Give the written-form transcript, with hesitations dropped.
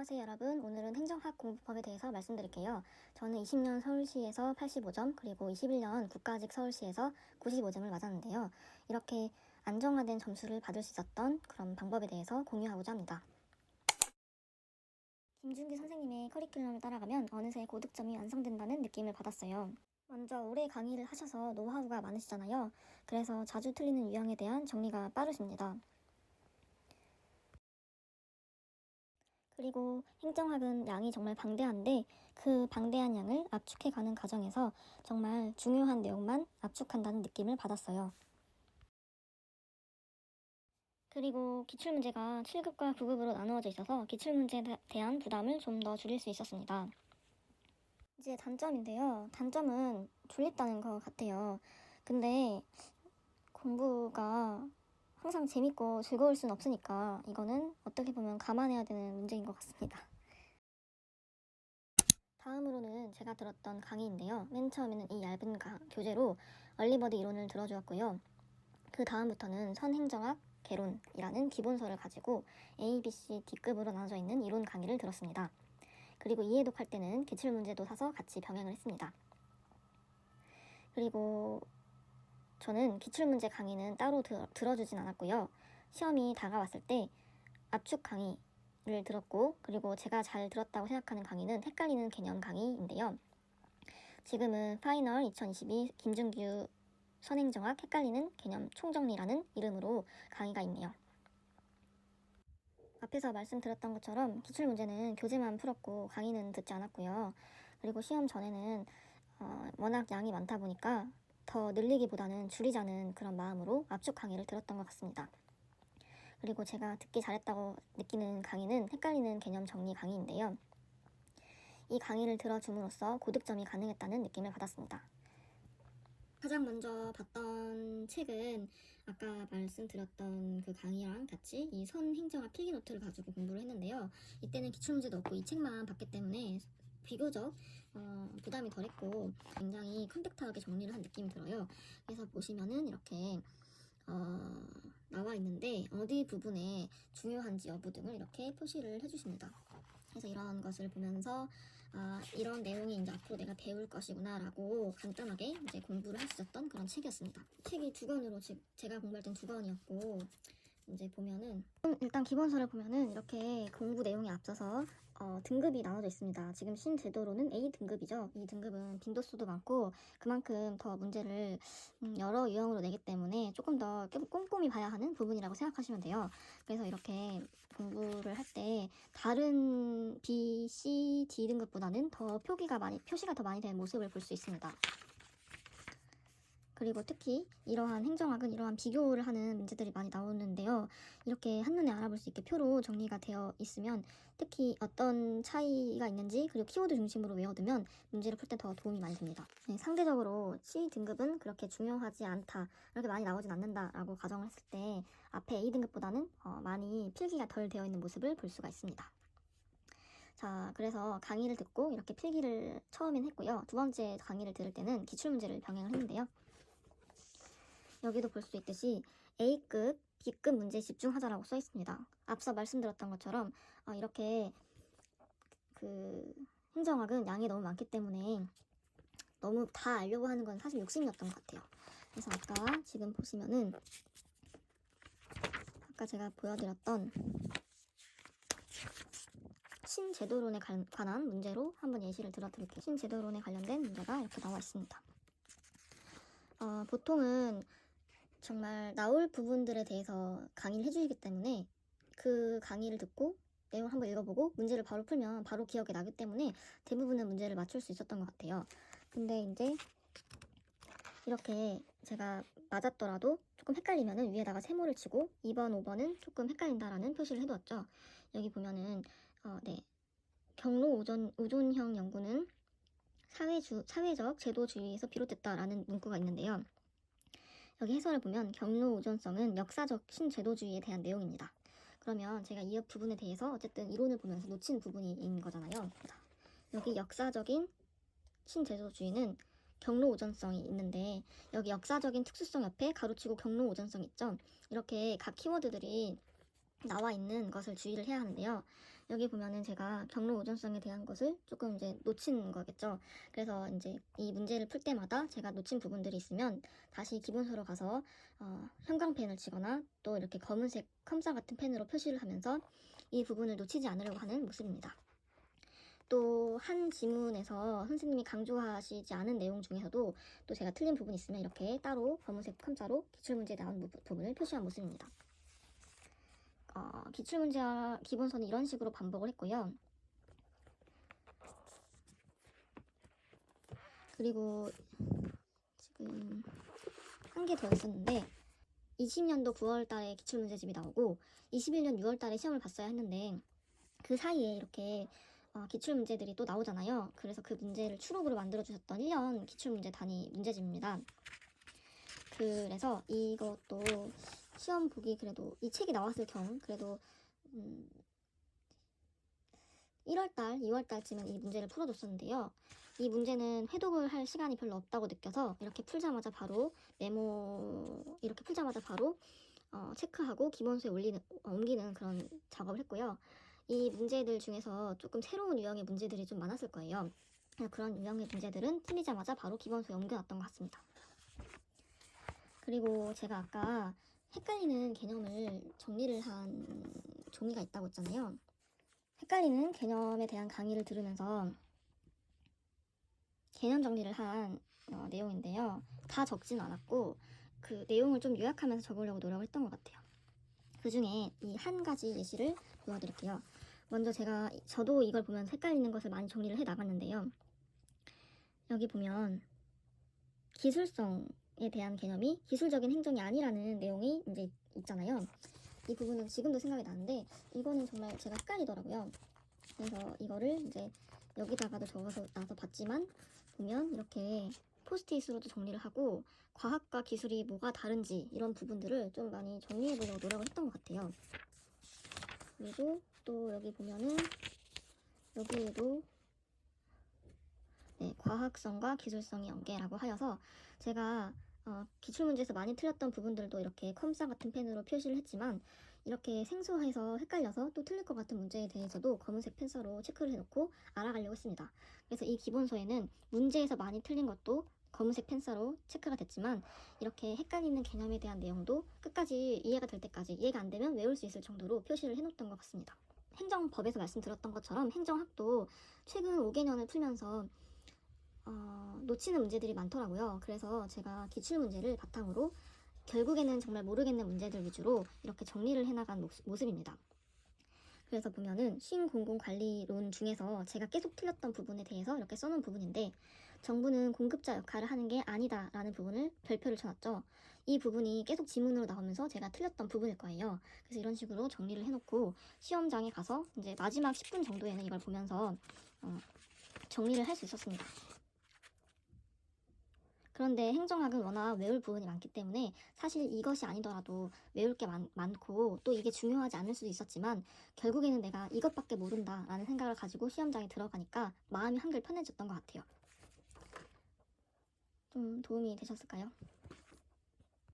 안녕하세요 여러분. 오늘은 행정학 공부법에 대해서 말씀드릴게요. 저는 20년 서울시에서 85점 그리고 21년 국가직 서울시에서 95점을 맞았는데요. 이렇게 안정화된 점수를 받을 수 있었던 그런 방법에 대해서 공유하고자 합니다. 김준규 선생님의 커리큘럼을 따라가면 어느새 고득점이 완성된다는 느낌을 받았어요. 먼저 오래 강의를 하셔서 노하우가 많으시잖아요. 그래서 자주 틀리는 유형에 대한 정리가 빠르십니다. 그리고 행정학은 양이 정말 방대한데 그 방대한 양을 압축해가는 과정에서 정말 중요한 내용만 압축한다는 느낌을 받았어요. 그리고 기출문제가 7급과 9급으로 나누어져 있어서 기출문제에 대한 부담을 좀 더 줄일 수 있었습니다. 이제 단점인데요. 단점은 졸립다는 것 같아요. 근데 공부가 항상 재밌고 즐거울 순 없으니까 이거는 어떻게 보면 감안해야 되는 문제인 것 같습니다. 다음으로는 제가 들었던 강의인데요. 맨 처음에는 이 얇은 교재로 얼리버드 이론을 들어주었고요. 그 다음부터는 선행정학 개론이라는 기본서를 가지고 A, B, C, D급으로 나눠져 있는 이론 강의를 들었습니다. 그리고 이해독할 때는 기출문제도 사서 같이 병행을 했습니다. 그리고 저는 기출문제 강의는 따로 들어주진 않았고요. 시험이 다가왔을 때 압축 강의를 들었고, 그리고 제가 잘 들었다고 생각하는 강의는 헷갈리는 개념 강의인데요. 지금은 파이널 2022 김준규 선행정학 헷갈리는 개념 총정리라는 이름으로 강의가 있네요. 앞에서 말씀드렸던 것처럼 기출문제는 교재만 풀었고 강의는 듣지 않았고요. 그리고 시험 전에는 워낙 양이 많다 보니까 더 늘리기보다는 줄이자는 그런 마음으로 압축 강의를 들었던 것 같습니다. 그리고 제가 듣기 잘했다고 느끼는 강의는 헷갈리는 개념 정리 강의인데요. 이 강의를 들어줌으로써 고득점이 가능했다는 느낌을 받았습니다. 가장 먼저 봤던 책은 아까 말씀드렸던 그 강의랑 같이 이 선행정학 필기노트를 가지고 공부를 했는데요. 이때는 기출문제도 없고 이 책만 봤기 때문에 비교적 부담이 덜했고 굉장히 컴팩트하게 정리를 한 느낌이 들어요. 그래서 보시면은 이렇게 나와 있는데 어디 부분에 중요한지 여부 등을 이렇게 표시를 해주십니다. 그래서 이런 것을 보면서 이런 내용이 이제 앞으로 내가 배울 것이구나 라고 간단하게 이제 공부를 할 수 있었던 그런 책이었습니다. 책이 두 권으로 제가 공부할 땐 두 권이었고 이제 보면은 일단 기본서를 보면은 이렇게 공부 내용에 앞서서 등급이 나눠져 있습니다. 지금 신제도로는 A 등급이죠. 이 등급은 빈도수도 많고 그만큼 더 문제를 여러 유형으로 내기 때문에 조금 더 꼼꼼히 봐야 하는 부분이라고 생각하시면 돼요. 그래서 이렇게 공부를 할 때 다른 B, C, D 등급보다는 더 표시가 더 많이 된 모습을 볼 수 있습니다. 그리고 특히 이러한 행정학은 이러한 비교를 하는 문제들이 많이 나오는데요. 이렇게 한눈에 알아볼 수 있게 표로 정리가 되어 있으면 특히 어떤 차이가 있는지 그리고 키워드 중심으로 외워두면 문제를 풀 때 더 도움이 많이 됩니다. 네, 상대적으로 C 등급은 그렇게 중요하지 않다, 이렇게 많이 나오진 않는다라고 가정을 했을 때 앞에 A 등급보다는 많이 필기가 덜 되어 있는 모습을 볼 수가 있습니다. 자, 그래서 강의를 듣고 이렇게 필기를 처음엔 했고요. 두 번째 강의를 들을 때는 기출문제를 병행을 했는데요. 여기도 볼 수 있듯이 A급, B급 문제에 집중하자라고 써 있습니다. 앞서 말씀드렸던 것처럼 이렇게 행정학은 양이 너무 많기 때문에 너무 다 알려고 하는 건 사실 욕심이었던 것 같아요. 그래서 아까 지금 보시면은 아까 제가 보여드렸던 신제도론에 관한 문제로 한번 예시를 들어드릴게요. 신제도론에 관련된 문제가 이렇게 나와 있습니다. 보통은 정말 나올 부분들에 대해서 강의를 해주시기 때문에 그 강의를 듣고 내용을 한번 읽어보고 문제를 바로 풀면 바로 기억에 나기 때문에 대부분의 문제를 맞출 수 있었던 것 같아요. 근데 이제 이렇게 제가 맞았더라도 조금 헷갈리면은 위에다가 세모를 치고 2번, 5번은 조금 헷갈린다라는 표시를 해두었죠. 여기 보면은 경로 우존형 연구는 사회적 제도주의에서 비롯됐다라는 문구가 있는데요. 여기 해설을 보면 경로 우존성은 역사적 신제도주의에 대한 내용입니다. 그러면 제가 이 부분에 대해서 어쨌든 이론을 보면서 놓친 부분인 거잖아요. 여기 역사적인 신제도주의는 경로 우존성이 있는데 여기 역사적인 특수성 옆에 가로치고 경로 우존성 있죠. 이렇게 각 키워드들이 나와 있는 것을 주의를 해야 하는데요. 여기 보면은 제가 경로 오존성에 대한 것을 조금 이제 놓친 거겠죠. 그래서 이제 이 문제를 풀 때마다 제가 놓친 부분들이 있으면 다시 기본서로 가서 형광펜을 치거나 또 이렇게 검은색 컴사 같은 펜으로 표시를 하면서 이 부분을 놓치지 않으려고 하는 모습입니다. 또 한 지문에서 선생님이 강조하시지 않은 내용 중에서도 또 제가 틀린 부분이 있으면 이렇게 따로 검은색 컴사로 기출문제에 나온 부분을 표시한 모습입니다. 기출문제와 기본서는 이런 식으로 반복을 했고요. 그리고 지금 한 개 더 있었는데 20년도 9월 달에 기출문제집이 나오고 21년 6월 달에 시험을 봤어야 했는데 그 사이에 이렇게 기출문제들이 또 나오잖아요. 그래서 그 문제를 추록으로 만들어주셨던 1년 기출문제 단위 문제집입니다. 그래서 이것도 시험 보기 그래도 이 책이 나왔을 경우 그래도 1월달, 2월달쯤엔 이 문제를 풀어줬었는데요. 이 문제는 회독을 할 시간이 별로 없다고 느껴서 이렇게 풀자마자 바로 체크하고 기본서에 옮기는 그런 작업을 했고요. 이 문제들 중에서 조금 새로운 유형의 문제들이 좀 많았을 거예요. 그런 유형의 문제들은 틀리자마자 바로 기본서에 옮겨놨던 것 같습니다. 그리고 제가 아까 헷갈리는 개념을 정리를 한 종이가 있다고 했잖아요. 헷갈리는 개념에 대한 강의를 들으면서 개념 정리를 한 내용인데요. 다 적진 않았고 그 내용을 좀 요약하면서 적으려고 노력을 했던 것 같아요. 그 중에 이 한 가지 예시를 보여드릴게요. 먼저 저도 이걸 보면서 헷갈리는 것을 많이 정리를 해 나갔는데요. 여기 보면 기술성에 대한 개념이 기술적인 행정이 아니라는 내용이 이제 있잖아요. 이 부분은 지금도 생각이 나는데 이거는 정말 제가 헷갈리더라고요. 그래서 이거를 이제 여기다가도 적어서 나서 봤지만 보면 이렇게 포스트잇으로도 정리를 하고 과학과 기술이 뭐가 다른지 이런 부분들을 좀 많이 정리해 보려고 노력을 했던 것 같아요. 그리고 또 여기 보면은 여기에도 과학성과 기술성의 연계라고 하여서 제가 기출문제에서 많이 틀렸던 부분들도 이렇게 컴사 같은 펜으로 표시를 했지만 이렇게 생소해서 헷갈려서 또 틀릴 것 같은 문제에 대해서도 검은색 펜서로 체크를 해놓고 알아가려고 했습니다. 그래서 이 기본서에는 문제에서 많이 틀린 것도 검은색 펜서로 체크가 됐지만 이렇게 헷갈리는 개념에 대한 내용도 끝까지 이해가 될 때까지 이해가 안 되면 외울 수 있을 정도로 표시를 해놓았던 것 같습니다. 행정법에서 말씀드렸던 것처럼 행정학도 최근 5개년을 풀면서 놓치는 문제들이 많더라고요. 그래서 제가 기출문제를 바탕으로 결국에는 정말 모르겠는 문제들 위주로 이렇게 정리를 해나간 모습입니다. 그래서 보면은 신공공관리론 중에서 제가 계속 틀렸던 부분에 대해서 이렇게 써놓은 부분인데 정부는 공급자 역할을 하는 게 아니다 라는 부분을 별표를 쳐놨죠. 이 부분이 계속 지문으로 나오면서 제가 틀렸던 부분일 거예요. 그래서 이런 식으로 정리를 해놓고 시험장에 가서 이제 마지막 10분 정도에는 이걸 보면서 정리를 할 수 있었습니다. 그런데 행정학은 워낙 외울 부분이 많기 때문에 사실 이것이 아니더라도 외울 게 많고 또 이게 중요하지 않을 수도 있었지만 결국에는 내가 이것밖에 모른다 라는 생각을 가지고 시험장에 들어가니까 마음이 한결 편해졌던 것 같아요. 좀 도움이 되셨을까요?